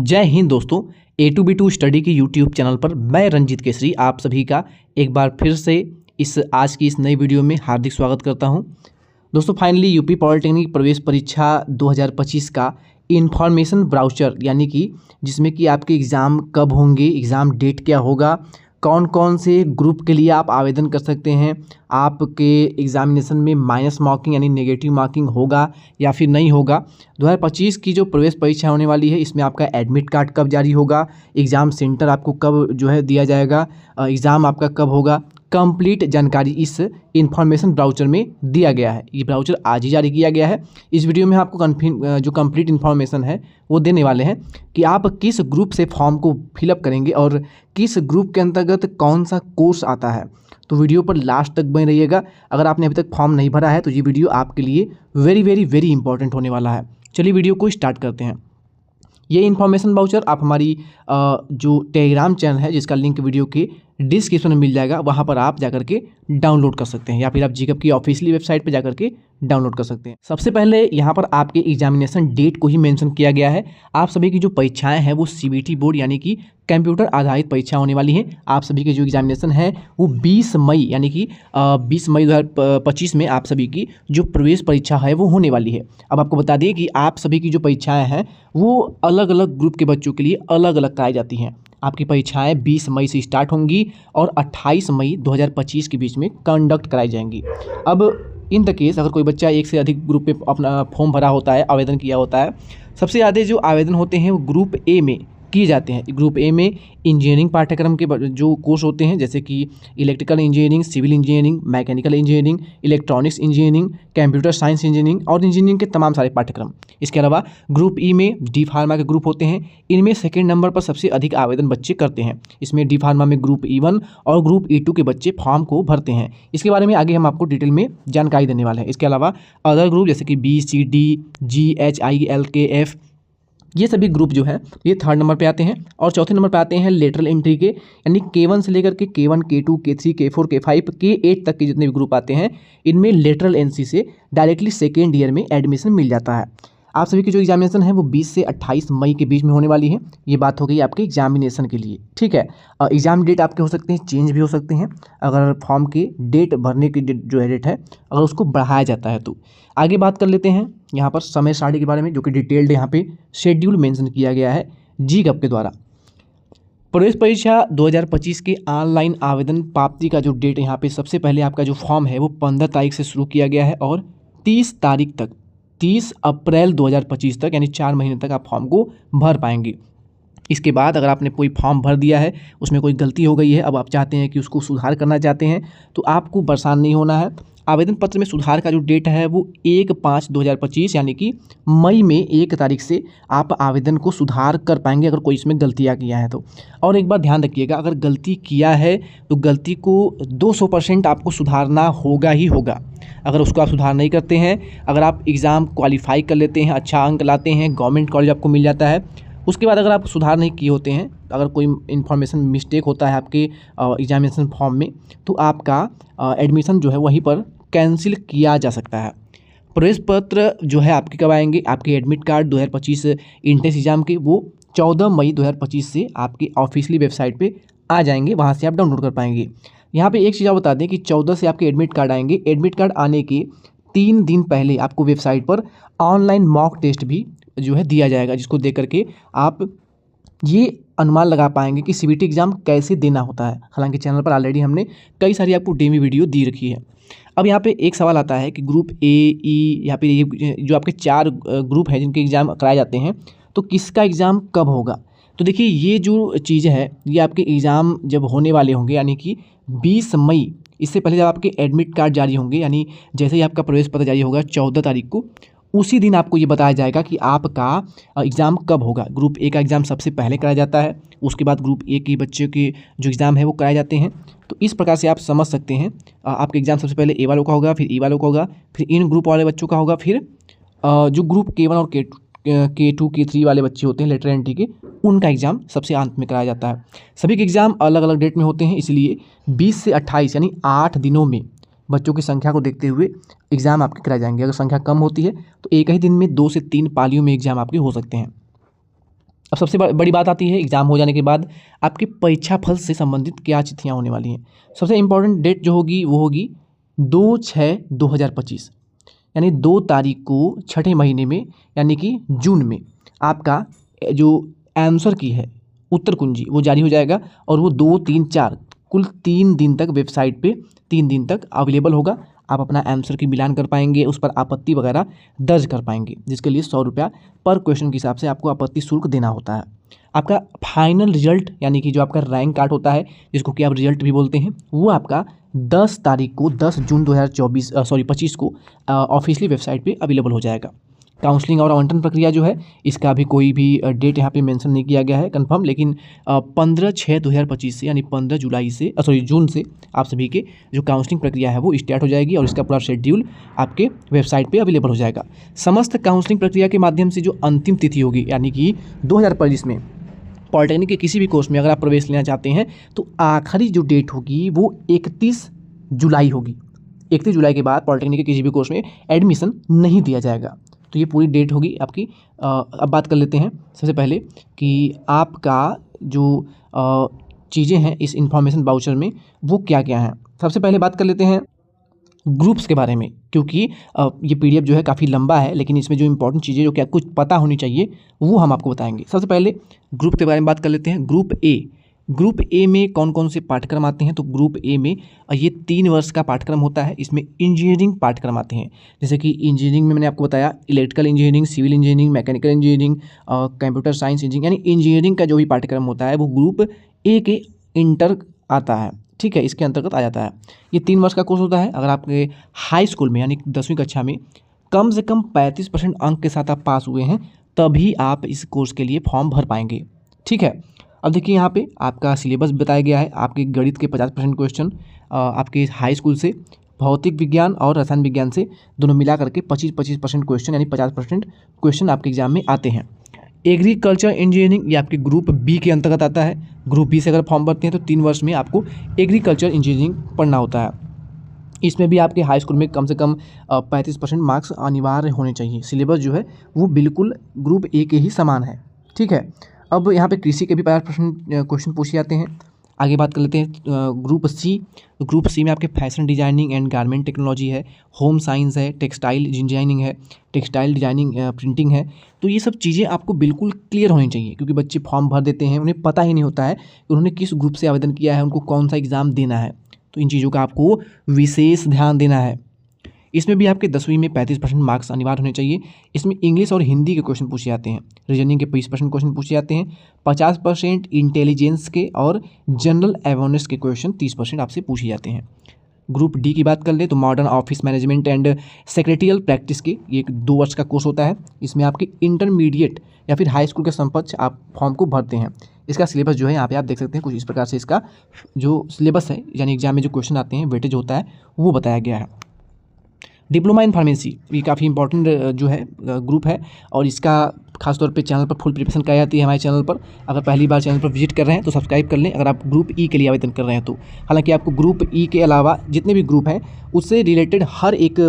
जय हिंद दोस्तों। A2B2 study के यूट्यूब चैनल पर मैं रंजीत केसरी आप सभी का एक बार फिर से आज की इस नई वीडियो में हार्दिक स्वागत करता हूं। दोस्तों फाइनली यूपी पॉलिटेक्निक प्रवेश परीक्षा 2025 का इन्फॉर्मेशन ब्राउचर यानी कि जिसमें कि आपके एग्ज़ाम कब होंगे, एग्ज़ाम डेट क्या होगा, कौन कौन से ग्रुप के लिए आप आवेदन कर सकते हैं, आपके एग्जामिनेशन में माइनस मार्किंग यानी नेगेटिव मार्किंग होगा या फिर नहीं होगा, 2025 की जो प्रवेश परीक्षा होने वाली है इसमें आपका एडमिट कार्ड कब जारी होगा, एग्ज़ाम सेंटर आपको कब दिया जाएगा, एग्ज़ाम आपका कब होगा, कंप्लीट जानकारी इस इन्फॉर्मेशन ब्राउचर में दिया गया है। ये ब्राउचर आज ही जारी किया गया है। इस वीडियो में आपको जो कंप्लीट इन्फॉर्मेशन है वो देने वाले हैं कि आप किस ग्रुप से फॉर्म को फिलअप करेंगे और किस ग्रुप के अंतर्गत कौन सा कोर्स आता है। तो वीडियो पर लास्ट तक बने रहिएगा। अगर आपने अभी तक फॉर्म नहीं भरा है तो ये वीडियो आपके लिए वेरी वेरी वेरी इंपॉर्टेंट होने वाला है। चलिए वीडियो को स्टार्ट करते हैं। ये इन्फॉर्मेशन वाउचर आप हमारी जो टेलीग्राम चैनल है जिसका लिंक वीडियो के डिस्क्रिप्शन में मिल जाएगा, वहाँ पर आप जाकर के डाउनलोड कर सकते हैं या फिर आप जीकअप की ऑफिशियली वेबसाइट पर जाकर के डाउनलोड कर सकते हैं। सबसे पहले यहाँ पर आपके एग्जामिनेशन डेट को ही मेंशन किया गया है। आप सभी की जो परीक्षाएं हैं वो CBT बोर्ड यानी कि कंप्यूटर आधारित परीक्षा होने वाली है। आप सभी के जो एग्जामिनेशन है वो 20 मई यानी कि 20 मई 2025 में आप सभी की जो प्रवेश परीक्षा है वो होने वाली है। अब आपको बता दें कि आप सभी की जो परीक्षाएं हैं वो अलग अलग ग्रुप के बच्चों के लिए अलग अलग कराई जाती हैं। आपकी परीक्षाएं 20 मई से स्टार्ट होंगी और 28 मई 2025 के बीच में कंडक्ट कराई जाएंगी। अब इन द केस अगर कोई बच्चा एक से अधिक ग्रुप पे अपना फॉर्म भरा होता है, आवेदन किया होता है, सबसे ज़्यादा जो आवेदन होते हैं वो ग्रुप ए में किए जाते हैं। ग्रुप ए में इंजीनियरिंग पाठ्यक्रम के जो कोर्स होते हैं जैसे कि electrical engineering, civil engineering, mechanical engineering, electronics engineering, computer science engineering और इंजीनियरिंग के तमाम सारे पाठ्यक्रम। इसके अलावा ग्रुप ई में डी फार्मा के ग्रुप होते हैं। इनमें सेकेंड नंबर पर सबसे अधिक आवेदन बच्चे करते हैं। इसमें डी फार्मा में ग्रुप E1 और ग्रुप E2 के बच्चे फॉर्म को भरते हैं। इसके बारे में आगे हम आपको डिटेल में जानकारी देने वाले हैं। इसके अलावा अदर ग्रुप जैसे कि B, C, D, G, H, I, L, K, F ये सभी ग्रुप जो है ये थर्ड नंबर पे आते हैं। और चौथे नंबर पे आते हैं लेटरल एंट्री के यानी K1 से लेकर के K1, K2, K3, K4, K5, K8 तक के जितने भी ग्रुप आते हैं इनमें लेटरल एंट्री से डायरेक्टली सेकेंड ईयर में एडमिशन मिल जाता है। आप सभी की जो एग्जामिनेशन है वो 20 से 28 मई के बीच में होने वाली है। ये बात हो गई आपके एग्जामिनेशन के लिए, ठीक है। एग्जाम डेट आपके हो सकते हैं चेंज भी हो सकते हैं अगर फॉर्म के डेट भरने की जो है डेट है अगर उसको बढ़ाया जाता है तो। आगे बात कर लेते हैं यहाँ पर समय सारणी के बारे में जो कि डिटेल्ड यहाँ पे शेड्यूल मेंशन किया गया है जीकअप के द्वारा। प्रवेश परीक्षा 2025 के ऑनलाइन आवेदन प्राप्ति का जो डेट यहाँ पे सबसे पहले आपका जो फॉर्म है वो 15 तारीख से शुरू किया गया है और 30 तारीख तक 30 अप्रैल 2025 तक यानी 4 महीने तक आप फॉर्म को भर पाएंगे। इसके बाद अगर आपने कोई फॉर्म भर दिया है उसमें कोई गलती हो गई है, अब आप चाहते हैं कि उसको सुधार करना चाहते हैं तो आपको परेशान नहीं होना है। आवेदन पत्र में सुधार का जो डेट है वो 1/5/2025 यानी कि मई में 1 तारीख से आप आवेदन को सुधार कर पाएंगे अगर कोई इसमें गलतियाँ किया है तो। और एक बार ध्यान रखिएगा, अगर गलती किया है तो गलती को 200% आपको सुधारना होगा ही होगा। अगर उसको आप सुधार नहीं करते हैं, अगर आप एग्ज़ाम क्वालिफाई कर लेते हैं, अच्छा अंक लाते हैं, गवर्नमेंट कॉलेज आपको मिल जाता है, उसके बाद अगर आप सुधार नहीं किए होते हैं, अगर कोई इन्फॉर्मेशन मिस्टेक होता है आपके एग्जामिनेशन फॉर्म में तो आपका एडमिशन जो है वहीं पर कैंसिल किया जा सकता है। प्रवेश पत्र जो है आपके कब आएंगे, आपके एडमिट कार्ड 2025 इंट्रेंस एग्जाम के वो 14 मई 2025 से आपकी ऑफिशियली वेबसाइट पे आ जाएंगे, वहाँ से आप डाउनलोड कर पाएंगे। यहाँ पे एक चीज़ आप बता दें कि 14 से आपके एडमिट कार्ड आएंगे। एडमिट कार्ड आने के 3 दिन पहले आपको वेबसाइट पर ऑनलाइन मॉक टेस्ट भी जो है दिया जाएगा, जिसको देख करके आप ये अनुमान लगा पाएंगे कि CBT एग्ज़ाम कैसे देना होता है। हालांकि चैनल पर ऑलरेडी हमने कई सारी आपको डेमी वीडियो दी रखी है। अब यहाँ पे एक सवाल आता है कि ग्रुप A, E या फिर ये जो आपके 4 ग्रुप हैं जिनके एग्ज़ाम कराए जाते हैं तो किसका एग्ज़ाम कब होगा। तो देखिए ये जो चीज़ है ये आपके एग्ज़ाम जब होने वाले होंगे यानी कि 20 मई, इससे पहले जब आपके एडमिट कार्ड जारी होंगे यानी जैसे ही आपका प्रवेश पत्र जारी होगा 14 तारीख को, उसी दिन आपको ये बताया जाएगा कि आपका एग्ज़ाम कब होगा। ग्रुप A का एग्ज़ाम सबसे पहले कराया जाता है, उसके बाद ग्रुप A के बच्चों के जो एग्ज़ाम है वो कराए जाते हैं। तो इस प्रकार से आप समझ सकते हैं आपका एग्ज़ाम सबसे पहले A वालों का होगा, फिर E वालों का होगा, फिर इन ग्रुप वाले बच्चों का होगा, फिर जो ग्रुप K1 और K2, K3 वाले बच्चे होते हैं लेटर एंट्री के, उनका एग्ज़ाम सबसे अंत में कराया जाता है। सभी के एग्ज़ाम अलग अलग डेट में होते हैं, इसलिए 20 से 28 यानी 8 दिनों में बच्चों की संख्या को देखते हुए एग्ज़ाम आपके कराए जाएंगे। अगर संख्या कम होती है तो एक ही दिन में 2 से 3 पालियों में एग्ज़ाम आपके हो सकते हैं। अब सबसे बड़ी बात आती है एग्ज़ाम हो जाने के बाद आपके परीक्षा फल से संबंधित क्या तिथियाँ होने वाली हैं। सबसे इम्पोर्टेंट डेट जो होगी वो होगी 2/6/2025, यानी 2 तारीख को छठे महीने में यानी कि जून में आपका जो आंसर की है उत्तर कुंजी वो जारी हो जाएगा और वो 2, 3, 4 कुल 3 दिन तक वेबसाइट पे 3 दिन तक अवेलेबल होगा। आप अपना आंसर की मिलान कर पाएंगे, उस पर आपत्ति वगैरह दर्ज कर पाएंगे, जिसके लिए 100 रुपया पर क्वेश्चन के हिसाब से आपको आपत्ति शुल्क देना होता है। आपका फाइनल रिजल्ट यानी कि जो आपका रैंक कार्ड होता है, जिसको कि आप रिजल्ट भी बोलते हैं, वो आपका 10 तारीख को 10 जून 2025 को ऑफिशियली वेबसाइट पे अवेलेबल हो जाएगा। काउंसलिंग और आवंटन प्रक्रिया जो है इसका भी कोई भी डेट यहाँ पे मेंशन नहीं किया गया है कंफर्म, लेकिन 15/6/2025 से यानी 15 जुलाई से जून से आप सभी के जो काउंसलिंग प्रक्रिया है वो स्टार्ट हो जाएगी और इसका पूरा शेड्यूल आपके वेबसाइट पे अवेलेबल हो जाएगा। समस्त काउंसलिंग प्रक्रिया के माध्यम से जो अंतिम तिथि होगी यानी कि 2025 में पॉलिटेक्निक के किसी भी कोर्स में अगर आप प्रवेश लेना चाहते हैं तो आखिरी जो डेट होगी वो 31 जुलाई होगी। 31 जुलाई के बाद पॉलिटेक्निक के किसी भी कोर्स में एडमिशन नहीं दिया जाएगा। तो ये पूरी डेट होगी आपकी। अब बात कर लेते हैं सबसे पहले कि आपका जो चीज़ें हैं इस इन्फॉर्मेशन वाउचर में वो क्या क्या हैं। सबसे पहले बात कर लेते हैं ग्रुप्स के बारे में, क्योंकि ये पीडीएफ जो है काफ़ी लंबा है, लेकिन इसमें जो इंपॉर्टेंट चीज़ें जो क्या कुछ पता होनी चाहिए वो हम आपको बताएंगे। सबसे पहले ग्रुप के बारे में बात कर लेते हैं। ग्रुप ए में कौन कौन से पाठ्यक्रम आते हैं, तो ग्रुप ए में ये 3 वर्ष का पाठ्यक्रम होता है। इसमें इंजीनियरिंग पाठ्यक्रम आते हैं, जैसे कि इंजीनियरिंग में मैंने आपको बताया electrical engineering, civil engineering, mechanical engineering, computer science engineering, यानी इंजीनियरिंग का जो भी पाठ्यक्रम होता है वो ग्रुप ए के इंटर आता है, ठीक है, इसके अंतर्गत आ जाता है। ये 3 वर्ष का कोर्स होता है। अगर आपके हाई स्कूल में यानी 10वीं कक्षा में कम से कम 35% अंक के साथ आप पास हुए हैं तभी आप इस कोर्स के लिए फॉर्म भर पाएंगे, ठीक है। अब देखिए यहाँ पे आपका सिलेबस बताया गया है। आपके गणित के 50% क्वेश्चन आपके हाई स्कूल से, भौतिक विज्ञान और रसायन विज्ञान से दोनों मिला करके 25% क्वेश्चन यानी 50% क्वेश्चन आपके एग्जाम में आते हैं। एग्रीकल्चर इंजीनियरिंग ये आपके ग्रुप बी के अंतर्गत आता है। ग्रुप बी से अगर फॉर्म भरते हैं तो 3 वर्ष में आपको एग्रीकल्चर इंजीनियरिंग पढ़ना होता है। इसमें भी आपके हाई स्कूल में कम से कम 35% मार्क्स अनिवार्य होने चाहिए। सिलेबस जो है वो बिल्कुल ग्रुप ए के ही समान है, ठीक है। अब यहाँ पे कृषि के भी 50% क्वेश्चन पूछे जाते हैं। आगे बात कर लेते हैं ग्रुप सी। ग्रुप सी में आपके fashion designing and garment technology है, होम साइंस है, टेक्सटाइल डिजाइनिंग है, टेक्सटाइल डिजाइनिंग प्रिंटिंग है। तो ये सब चीज़ें आपको बिल्कुल क्लियर होनी चाहिए, क्योंकि बच्चे फॉर्म भर देते हैं, उन्हें पता ही नहीं होता है कि उन्होंने किस ग्रुप से आवेदन किया है, उनको कौन सा एग्ज़ाम देना है। तो इन चीज़ों का आपको विशेष ध्यान देना है। इसमें भी आपके 10वीं में 35% मार्क्स अनिवार्य होने चाहिए। इसमें इंग्लिश और हिंदी के क्वेश्चन पूछे जाते हैं, रीजनिंग के 20% क्वेश्चन पूछे जाते हैं, 50% इंटेलिजेंस के और जनरल अवेयरनेस के क्वेश्चन 30% आपसे पूछे जाते हैं। ग्रुप डी की बात कर ले तो modern office management and secretarial practice के ये 2 वर्ष का कोर्स होता है। इसमें आपके इंटरमीडिएट या फिर हाई स्कूल के समकक्ष आप फॉर्म को भरते हैं। इसका सिलेबस जो है यहाँ पे आप देख सकते हैं, कुछ इस प्रकार से इसका जो सिलेबस है यानी एग्जाम में जो क्वेश्चन आते हैं वेटेज होता है वो बताया गया है। डिप्लोमा इन फार्मेसी ये काफ़ी इंपॉर्टेंट जो है ग्रुप है और इसका खासतौर पे चैनल पर फुल प्रिपरेशन कराई जाती है हमारे चैनल पर। अगर पहली बार चैनल पर विजिट कर रहे हैं तो सब्सक्राइब कर लें अगर आप ग्रुप ई के लिए आवेदन कर रहे हैं तो। हालांकि आपको ग्रुप ई के अलावा जितने भी ग्रुप हैं उससे रिलेटेड हर एक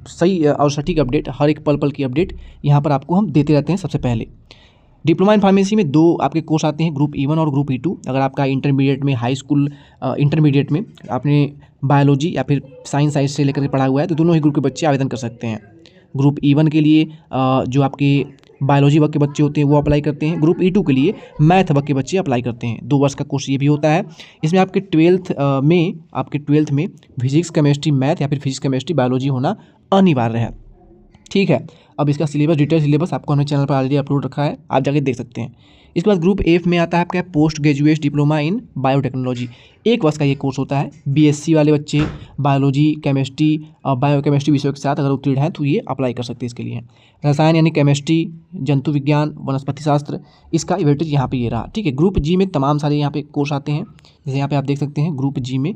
सही और सटीक अपडेट, हर एक पल पल की अपडेट यहाँ पर आपको हम देते रहते हैं। सबसे पहले डिप्लोमा इन फार्मेसी में 2 आपके कोर्स आते हैं, ग्रुप E1 और ग्रुप E2। अगर आपका इंटरमीडिएट में हाई स्कूल इंटरमीडिएट में आपने बायोलॉजी या फिर साइंस साइड से लेकर पढ़ा हुआ है तो दोनों ही ग्रुप के बच्चे आवेदन कर सकते हैं। ग्रुप E1 के लिए जो आपके बायोलॉजी वर्ग के बच्चे होते हैं वो अप्लाई करते हैं। ग्रुप E2 के लिए मैथ वर्ग के बच्चे अप्लाई करते हैं। 2 वर्ष का कोर्स ये भी होता है। इसमें आपके 12th में फिजिक्स केमिस्ट्री मैथ या फिर फिजिक्स केमिस्ट्री बायोलॉजी होना अनिवार्य है, ठीक है। अब इसका सिलेबस, डिटेल सिलेबस आपको हमारे चैनल पर ऑलरेडी अपलोड रखा है, आप जाके देख सकते हैं। इसके बाद ग्रुप एफ में आता है आपका post graduate diploma in biotechnology. 1 वर्ष का ये कोर्स होता है। बीएससी वाले बच्चे बायोलॉजी, केमिस्ट्री और बायोकेमिस्ट्री विषयों के साथ अगर उत्तीर्ण हैं तो ये अप्लाई कर सकते हैं इसके लिए। रसायन यानी केमिस्ट्री, जंतु विज्ञान, वनस्पति शास्त्र, इसका वेटेज यहाँ पे ये रहा, ठीक है। ग्रुप जी में तमाम सारे यहाँ पे कोर्स आते हैं, जैसे यहाँ पे आप देख सकते हैं ग्रुप जी में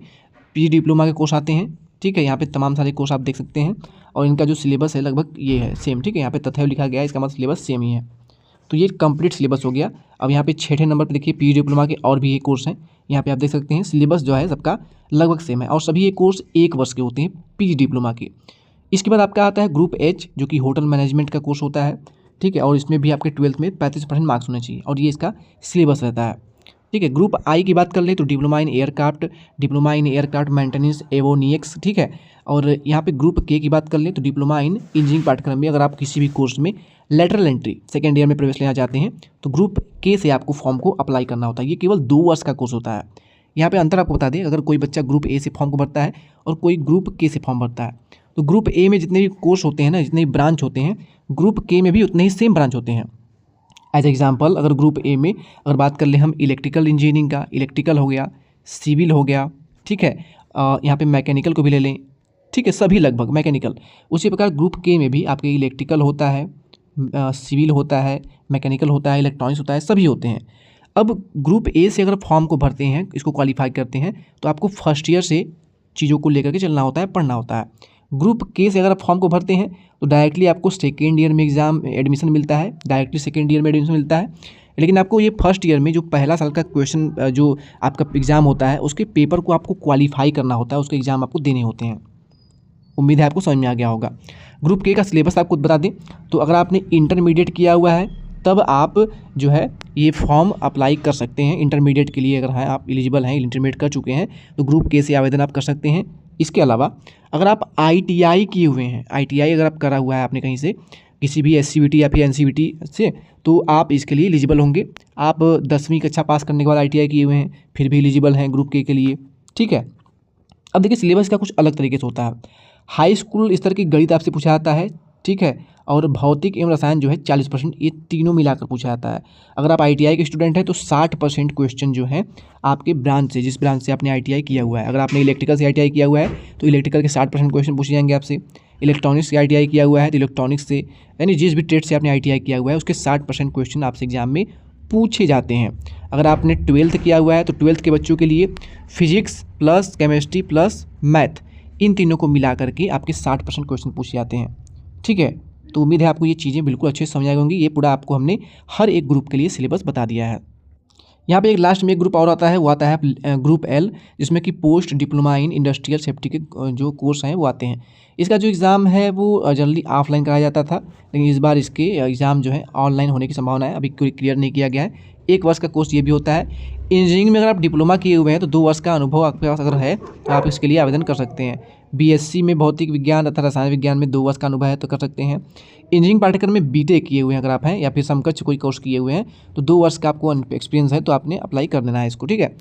पीजी डिप्लोमा के कोर्स आते हैं, ठीक है। यहाँ पे तमाम सारे कोर्स आप देख सकते हैं और इनका जो सिलेबस है लगभग ये है सेम, ठीक है। यहाँ पे तथैव लिखा गया है, इसका मतलब सिलेबस सेम ही है। तो ये कंप्लीट सिलेबस हो गया। अब यहाँ पे 6ठे नंबर पे देखिए पीजी डिप्लोमा के और भी ये कोर्स हैं, यहाँ पे आप देख सकते हैं सिलेबस जो है सबका लगभग सेम है और सभी ये कोर्स 1 वर्ष के होते हैं पीजी डिप्लोमा के। इसके बाद आपका आता है ग्रुप एच जो कि होटल मैनेजमेंट का कोर्स होता है। ठीक है, और इसमें भी आपके 12th में 35% मार्क्स होने चाहिए और ये इसका सिलेबस रहता है। ठीक है, ग्रुप आई की बात कर ले तो डिप्लोमा इन एयरक्राफ्ट मेंटेनेंस एवोनिक्स, ठीक है। और यहाँ पे ग्रुप के की बात कर ले तो डिप्लोमा इन इंजीनियरिंग पाठ्यक्रम में अगर आप किसी भी कोर्स में लेटरल एंट्री सेकेंड ईयर में प्रवेश लेना चाहते हैं तो ग्रुप के से आपको फॉर्म को अप्लाई करना होता है। ये केवल 2 वर्ष का कोर्स होता है। यहाँ पे अंतर आपको बता दें, अगर कोई बच्चा ग्रुप ए से फॉर्म को भरता है और कोई ग्रुप के से फॉर्म भरता है तो ग्रुप ए में जितने भी कोर्स होते हैं ना, जितने भी ब्रांच होते हैं, ग्रुप के में भी उतने ही सेम ब्रांच होते हैं। एज एग्जाम्पल अगर ग्रुप ए में अगर बात कर ले हम इलेक्ट्रिकल इंजीनियरिंग का, इलेक्ट्रिकल हो गया, सिविल हो गया, ठीक है, यहाँ पे मैकेनिकल को भी ले लें, ठीक है, सभी लगभग मैकेनिकल। उसी प्रकार ग्रुप के में भी आपके इलेक्ट्रिकल होता है, सिविल होता है, मैकेनिकल होता है, इलेक्ट्रॉनिक्स होता है, सभी होते हैं। अब ग्रुप ए से अगर फॉर्म को भरते हैं, इसको क्वालिफाई करते हैं तो आपको फर्स्ट ईयर से चीज़ों को लेकर के चलना होता है, पढ़ना होता है। ग्रुप के से अगर आप फॉर्म को भरते हैं तो डायरेक्टली आपको सेकेंड ईयर में एडमिशन मिलता है, डायरेक्टली सेकेंड ईयर में एडमिशन मिलता है। लेकिन आपको ये फर्स्ट ईयर में जो पहला साल का क्वेश्चन जो आपका एग्ज़ाम होता है उसके पेपर को आपको क्वालिफाई करना होता है, उसके एग्ज़ाम आपको देने होते हैं। उम्मीद है आपको समझ में आ गया होगा। ग्रुप के का सिलेबस आपको बता दें तो अगर आपने इंटरमीडिएट किया हुआ है तब आप जो है ये फॉर्म अप्लाई कर सकते हैं। इंटरमीडिएट के लिए अगर है आप एलिजिबल हैं, इंटरमीडिएट कर चुके हैं तो ग्रुप के से आवेदन आप कर सकते हैं। इसके अलावा अगर आप ITI किए हुए हैं, ITI अगर आप करा हुआ है आपने कहीं से किसी भी SCVT या फिर NCVT से, तो आप इसके लिए एलिजिबल होंगे। आप 10वीं कक्षा पास करने के बाद ITI किए हुए हैं फिर भी एलिजिबल हैं ग्रुप के लिए, ठीक है। अब देखिए सिलेबस का कुछ अलग तरीके से होता है। हाई स्कूल स्तर की गणित आपसे पूछा जाता है, ठीक है, और भौतिक एवं रसायन जो है 40%, ये तीनों मिलाकर पूछा जाता है। अगर आप ITI के स्टूडेंट हैं तो 60% क्वेश्चन जो है आपके ब्रांच से, जिस ब्रांच से आपने ITI किया हुआ है, अगर आपने इलेक्ट्रिकल से ITI किया हुआ है तो इलेक्ट्रिकल के 60% क्वेश्चन पूछे जाएंगे आपसे। इलेक्ट्रॉनिक्स से ITI किया हुआ है तो इलेक्ट्रॉनिक्स से, यानी जिस भी ट्रेड से आपने ITI किया हुआ है उसके 60% क्वेश्चन आपसे एग्जाम में पूछे जाते हैं। अगर आपने 12th किया हुआ है तो 12th के बच्चों के लिए physics plus chemistry plus math, इन तीनों को मिला करके आपके 60% क्वेश्चन पूछे जाते हैं, ठीक है। तो उम्मीद है आपको ये चीज़ें बिल्कुल अच्छे से समझ आ होंगी। ये पूरा आपको हमने हर एक ग्रुप के लिए सिलेबस बता दिया है। यहाँ पे एक लास्ट में एक ग्रुप और आता है, वो आता है ग्रुप L, जिसमें कि post diploma in industrial safety के जो कोर्स हैं वो आते हैं। इसका जो एग्ज़ाम है वो जनरली ऑफलाइन कराया जाता था, लेकिन इस बार इसके एग्ज़ाम जो है ऑनलाइन होने की संभावना है, अभी कोई क्लियर नहीं किया गया है। 1 वर्ष का कोर्स ये भी होता है। इंजीनियरिंग में अगर आप डिप्लोमा किए हुए हैं तो 2 वर्ष का अनुभव आपके पास अगर है तो आप इसके लिए आवेदन कर सकते हैं। BSc में भौतिक विज्ञान तथा रसायन विज्ञान में 2 वर्ष का अनुभव है तो कर सकते हैं। इंजीनियरिंग पाठ्यक्रम में BTech किए हुए हैं अगर आप हैं या फिर समकक्ष कोई कोर्स किए हुए हैं तो 2 वर्ष का आपको एक्सपीरियंस है तो आपने अप्लाई कर देना है इसको, ठीक है।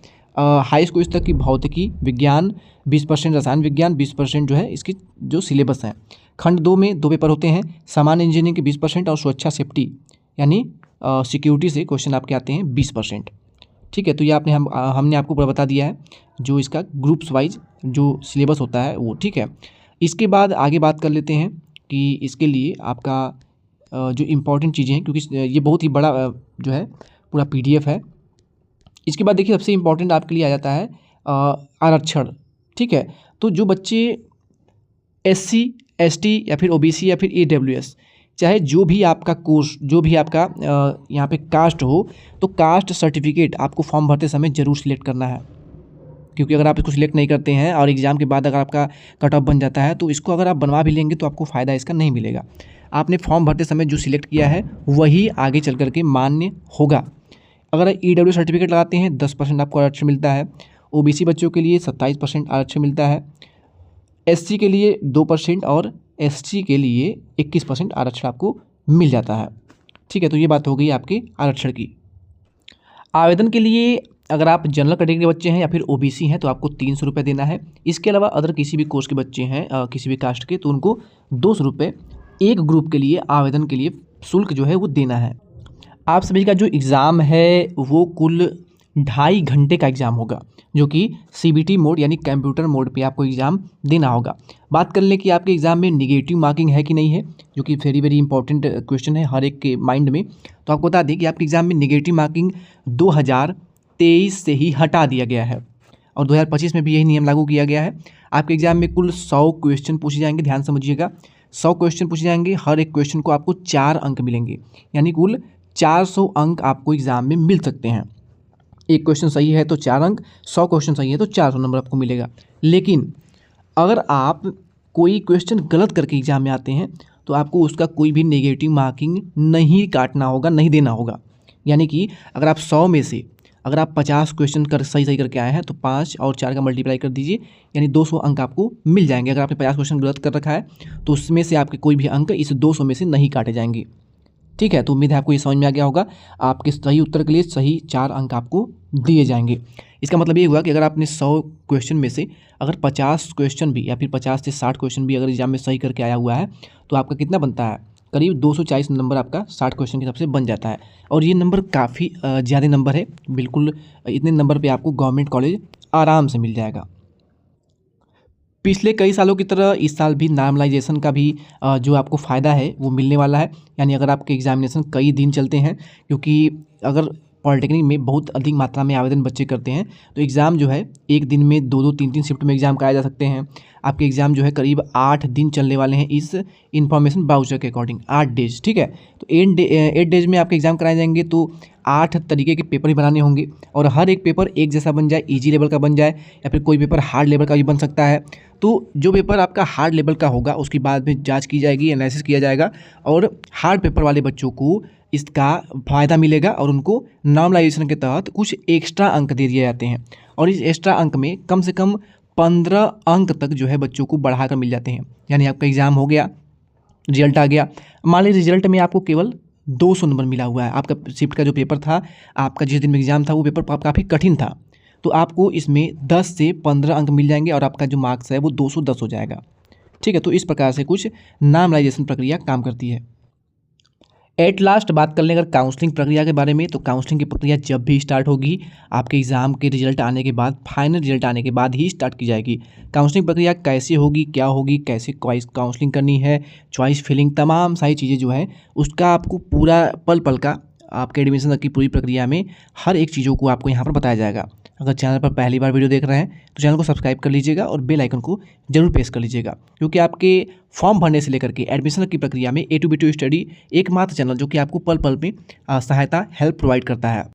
हाई स्कूल स्तर की भौतिकी विज्ञान 20%, रसायन विज्ञान 20% जो है इसकी जो सिलेबस है। खंड 2 में 2 पेपर होते हैं, सामान्य इंजीनियरिंग के 20% और सुरक्षा सेफ्टी यानी सिक्योरिटी से क्वेश्चन आपके आते हैं 20%, ठीक है। तो ये हमने आपको पूरा बता दिया है जो इसका ग्रुप्स वाइज जो सिलेबस होता है वो, ठीक है। इसके बाद आगे बात कर लेते हैं कि इसके लिए आपका जो इम्पोर्टेंट चीज़ें हैं, क्योंकि ये बहुत ही बड़ा जो है पूरा PDF है। इसके बाद देखिए सबसे इम्पोर्टेंट आपके लिए आ जाता है आरक्षण, ठीक है। तो जो बच्चे SC ST या फिर OBC या फिर AWS, चाहे जो भी आपका कोर्स, जो भी आपका यहाँ पे कास्ट हो, तो कास्ट सर्टिफिकेट आपको फॉर्म भरते समय ज़रूर सिलेक्ट करना है, क्योंकि अगर आप इसको सिलेक्ट नहीं करते हैं और एग्ज़ाम के बाद अगर आपका कट ऑफ बन जाता है तो इसको अगर आप बनवा भी लेंगे तो आपको फ़ायदा इसका नहीं मिलेगा। आपने फॉर्म भरते समय जो सिलेक्ट किया है वही आगे चल करके मान्य होगा। अगर EW सर्टिफिकेट लगाते हैं 10% आपको आरक्षण मिलता है। OBC बच्चों के लिए 27% आरक्षण मिलता है। SC के लिए 2% और ST के लिए 21% आरक्षण आपको मिल जाता है, ठीक है। तो ये बात हो गई आपके आरक्षण की। आवेदन के लिए अगर आप जनरल कैटेगरी के बच्चे हैं या फिर OBC हैं तो आपको 300 रुपये देना है। इसके अलावा अदर किसी भी कोर्स के बच्चे हैं किसी भी कास्ट के तो उनको 200 रुपये एक ग्रुप के लिए आवेदन के लिए शुल्क जो है वो देना है। आप सभी का जो एग्ज़ाम है वो कुल 2.5 घंटे का एग्ज़ाम होगा, जो कि CBT मोड यानी कंप्यूटर मोड पे आपको एग्ज़ाम देना होगा। बात कर लें कि आपके एग्ज़ाम में निगेटिव मार्किंग है कि नहीं है, जो कि वेरी इंपॉर्टेंट क्वेश्चन है हर एक के माइंड में। तो आपको बता दें कि आपके एग्ज़ाम में निगेटिव मार्किंग 2023 से ही हटा दिया गया है और 2025 में भी यही नियम लागू किया गया है। आपके एग्ज़ाम में कुल 100 क्वेश्चन पूछे जाएंगे, ध्यान समझिएगा 100 क्वेश्चन पूछे जाएंगे, हर एक क्वेश्चन को आपको 4 अंक मिलेंगे, यानी कुल 400 अंक आपको एग्ज़ाम में मिल सकते हैं। एक क्वेश्चन सही है तो 4 अंक, 100 क्वेश्चन सही है तो 400 नंबर आपको मिलेगा। लेकिन अगर आप कोई क्वेश्चन गलत करके एग्ज़ाम में आते हैं तो आपको उसका कोई भी नेगेटिव मार्किंग नहीं काटना होगा, नहीं देना होगा। यानी कि अगर आप 100 में से अगर आप 50 क्वेश्चन सही करके आए हैं तो 5 और 4 का मल्टीप्लाई कर दीजिए, यानी 200 अंक आपको मिल जाएंगे। अगर आपने 50 क्वेश्चन गलत कर रखा है तो उसमें से आपके कोई भी अंक इस 200 में से नहीं काटे जाएंगे। ठीक है, तो उम्मीद है आपको ये समझ में आ गया होगा। आपके सही उत्तर के लिए सही 4 अंक आपको दिए जाएंगे। इसका मतलब ये हुआ कि अगर आपने 100 क्वेश्चन में से अगर 50 क्वेश्चन भी या फिर 50 से 60 क्वेश्चन भी अगर एग्जाम में सही करके आया हुआ है तो आपका कितना बनता है, करीब 240 नंबर आपका 60 क्वेश्चन के हिसाब से बन जाता है। और ये नंबर काफ़ी ज़्यादा नंबर है, बिल्कुल इतने नंबर पे आपको गवर्नमेंट कॉलेज आराम से मिल जाएगा। पिछले कई सालों की तरह इस साल भी नॉर्मलाइजेशन का भी जो आपको फ़ायदा है वो मिलने वाला है। यानी अगर आपके एग्जामिनेशन कई दिन चलते हैं, क्योंकि अगर पॉलिटेक्निक में बहुत अधिक मात्रा में आवेदन बच्चे करते हैं तो एग्ज़ाम जो है एक दिन में 2-2 3-3 शिफ्ट में एग्ज़ाम कराए जा सकते हैं। आपके एग्ज़ाम जो है करीब 8 दिन चलने वाले हैं इस इन्फॉर्मेशन ब्राउचर के अकॉर्डिंग, 8 डेज। ठीक है, तो 8 डेज में आपके एग्ज़ाम कराए जाएंगे तो 8 तरीके के पेपर ही बनाने होंगे और हर एक पेपर एक जैसा बन जाए, ईजी लेवल का बन जाए या फिर कोई पेपर हार्ड लेवल का भी बन सकता है। तो जो पेपर आपका हार्ड लेवल का होगा उसकी बाद में जांच की जाएगी, एनालिसिस किया जाएगा और हार्ड पेपर वाले बच्चों को इसका फ़ायदा मिलेगा और उनको नॉर्मलाइजेशन के तहत कुछ एक्स्ट्रा अंक दे दिए जाते हैं। और इस एक्स्ट्रा अंक में कम से कम 15 अंक तक जो है बच्चों को बढ़ाकर मिल जाते हैं। यानी आपका एग्ज़ाम हो गया, रिजल्ट आ गया, मान लीजिए रिजल्ट में आपको केवल 200 नंबर मिला हुआ है। आपका शिफ्ट का जो पेपर था, आपका जिस दिन में एग्ज़ाम था वो पेपर काफ़ी कठिन था, तो आपको इसमें 10 से 15 अंक मिल जाएंगे और आपका जो मार्क्स है वो 210 हो जाएगा। ठीक है, तो इस प्रकार से कुछ नॉर्मलाइजेशन प्रक्रिया काम करती है। एट लास्ट बात कर लें अगर काउंसलिंग प्रक्रिया के बारे में, तो काउंसलिंग की प्रक्रिया जब भी स्टार्ट होगी आपके एग्ज़ाम के रिजल्ट आने के बाद, फाइनल रिजल्ट आने के बाद ही स्टार्ट की जाएगी। काउंसलिंग प्रक्रिया कैसे होगी, क्या होगी, कैसे काउंसलिंग करनी है, चॉइस फिलिंग, तमाम सारी चीज़ें जो है उसका आपको पूरा पल पल का आपके एडमिशन की पूरी प्रक्रिया में हर एक चीज़ों को आपको यहाँ पर बताया जाएगा। अगर चैनल पर पहली बार वीडियो देख रहे हैं तो चैनल को सब्सक्राइब कर लीजिएगा और बेल आइकन को जरूर प्रेस कर लीजिएगा, क्योंकि आपके फॉर्म भरने से लेकर के एडमिशन की प्रक्रिया में A2B2 स्टडी एकमात्र चैनल जो कि आपको पल पल में सहायता हेल्प प्रोवाइड करता है।